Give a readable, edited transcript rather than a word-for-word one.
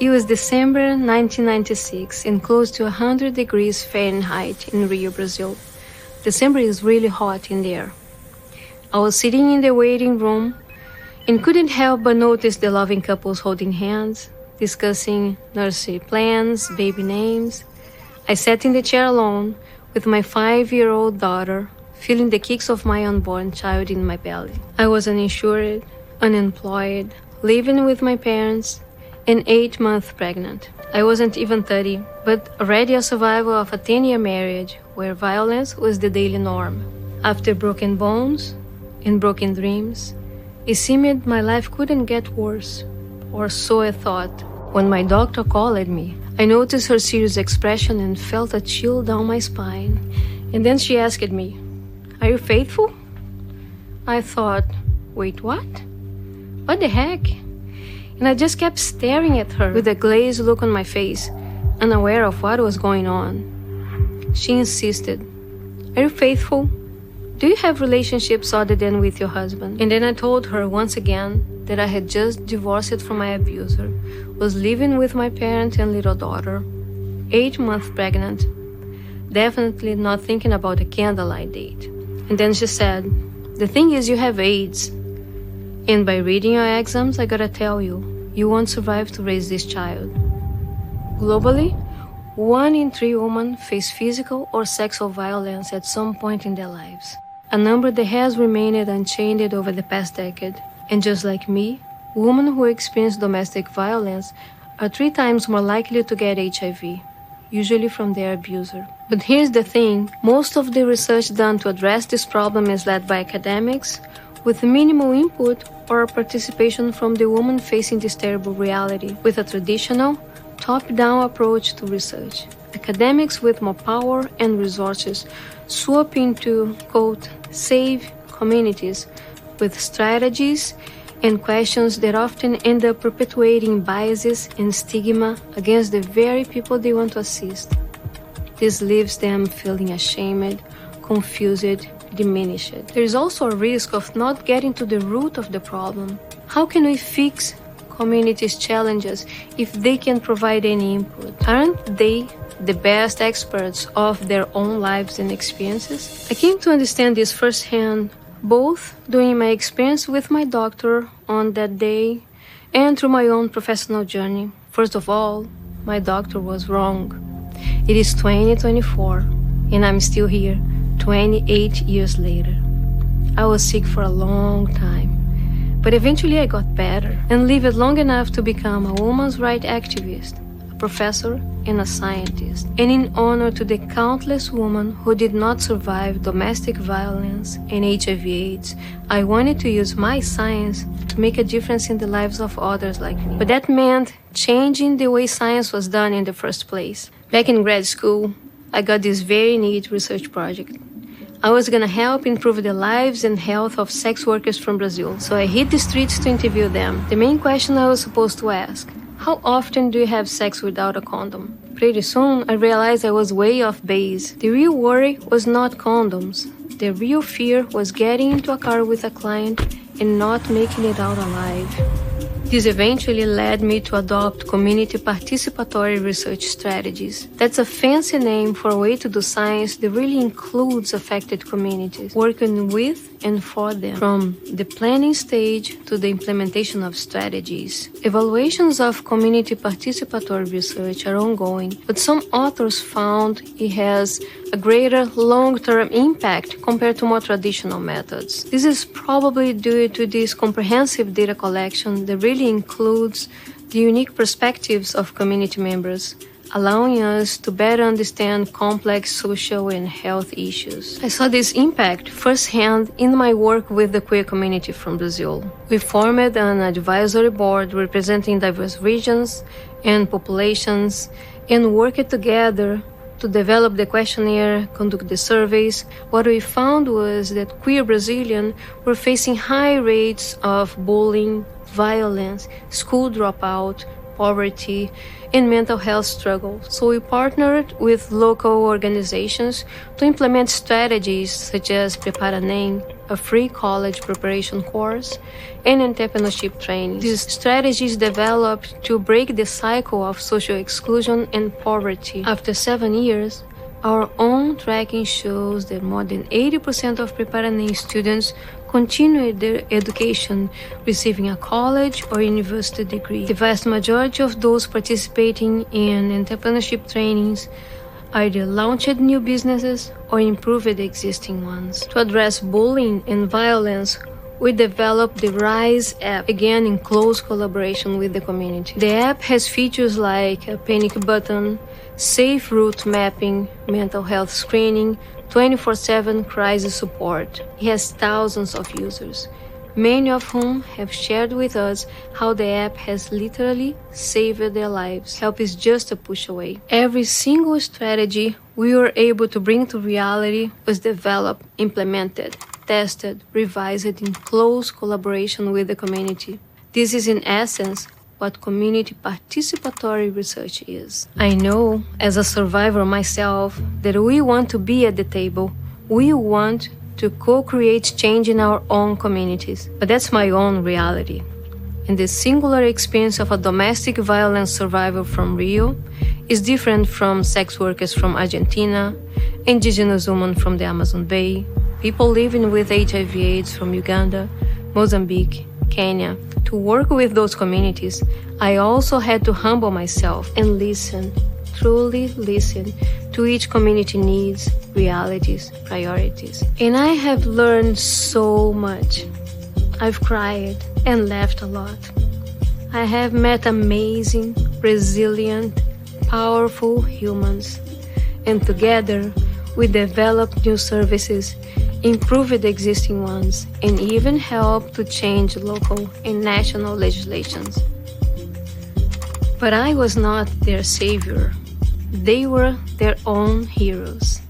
It was December 1996 and close to 100 degrees Fahrenheit in Rio, Brazil. December is really hot in there. I was sitting in the waiting room and couldn't help but notice the loving couples holding hands, discussing nursery plans, baby names. I sat in the chair alone with my 5-year-old daughter, feeling the kicks of my unborn child in my belly. I was uninsured, unemployed, living with my parents, and 8 months pregnant. I wasn't even 30, but already a survivor of a 10-year marriage where violence was the daily norm. After broken bones and broken dreams, it seemed my life couldn't get worse, or so I thought. When my doctor called me, I noticed her serious expression and felt a chill down my spine. And then she asked me, "Are you faithful?" I thought, wait, what? What the heck? And I just kept staring at her with a glazed look on my face, unaware of what was going on. She insisted, "Are you faithful? Do you have relationships other than with your husband?" And then I told her once again that I had just divorced from my abuser, was living with my parent and little daughter, 8 months pregnant, definitely not thinking about a candlelight date. And then she said, "The thing is, you have AIDS. And by reading your exams, I gotta tell you, you won't survive to raise this child." Globally, 1 in 3 women face physical or sexual violence at some point in their lives, a number that has remained unchanged over the past decade. And just like me, women who experience domestic violence are 3 times more likely to get HIV, usually from their abuser. But here's the thing, most of the research done to address this problem is led by academics, with minimal input or participation from the woman facing this terrible reality, with a traditional, top-down approach to research. Academics with more power and resources swoop into, quote, save communities with strategies and questions that often end up perpetuating biases and stigma against the very people they want to assist. This leaves them feeling ashamed, confused, diminished. There is also a risk of not getting to the root of the problem. How can we fix communities' challenges if they can provide any input? Aren't they the best experts of their own lives and experiences? I came to understand this firsthand, both during my experience with my doctor on that day and through my own professional journey. First of all, my doctor was wrong. It is 2024, and I'm still here, 28 years later. I was sick for a long time, but eventually I got better and lived long enough to become a women's rights activist, a professor, and a scientist. And in honor to the countless women who did not survive domestic violence and HIV/AIDS, I wanted to use my science to make a difference in the lives of others like me. But that meant changing the way science was done in the first place. Back in grad school, I got this very neat research project. I was gonna help improve the lives and health of sex workers from Brazil, so I hit the streets to interview them. The main question I was supposed to ask: how often do you have sex without a condom? Pretty soon, I realized I was way off base. The real worry was not condoms. The real fear was getting into a car with a client and not making it out alive. This eventually led me to adopt community participatory research strategies. That's a fancy name for a way to do science that really includes affected communities, working with and for them, from the planning stage to the implementation of strategies. Evaluations of community participatory research are ongoing, but some authors found it has a greater long-term impact compared to more traditional methods. This is probably due to this comprehensive data collection that really includes the unique perspectives of community members, allowing us to better understand complex social and health issues. I saw this impact firsthand in my work with the queer community from Brazil. We formed an advisory board representing diverse regions and populations and worked together to develop the questionnaire, conduct the surveys. What we found was that queer Brazilians were facing high rates of bullying, violence, school dropout, poverty, and mental health struggles. So we partnered with local organizations to implement strategies such as Prepara NEM, a free college preparation course, and entrepreneurship training. These strategies developed to break the cycle of social exclusion and poverty. After 7 years, our own tracking shows that more than 80% of Prepara NEM students continue their education, receiving a college or university degree. The vast majority of those participating in entrepreneurship trainings either launched new businesses or improved existing ones. To address bullying and violence, we developed the RISE app, again in close collaboration with the community. The app has features like a panic button, safe route mapping, mental health screening, 24/7 crisis support. It has thousands of users, many of whom have shared with us how the app has literally saved their lives. Help is just a push away. Every single strategy we were able to bring to reality was developed, implemented, tested, revised in close collaboration with the community. This is in essence what community participatory research is. I know, as a survivor myself, that we want to be at the table. We want to co-create change in our own communities. But that's my own reality. And the singular experience of a domestic violence survivor from Rio is different from sex workers from Argentina, indigenous women from the Amazon Bay, people living with HIV/AIDS from Uganda, Mozambique, Kenya. To work with those communities, I also had to humble myself and listen, truly listen to each community needs, realities, priorities. And I have learned so much. I've cried and laughed a lot. I have met amazing, resilient, powerful humans. And together, we developed new services, improved existing ones, and even helped to change local and national legislations. But I was not their savior. They were their own heroes.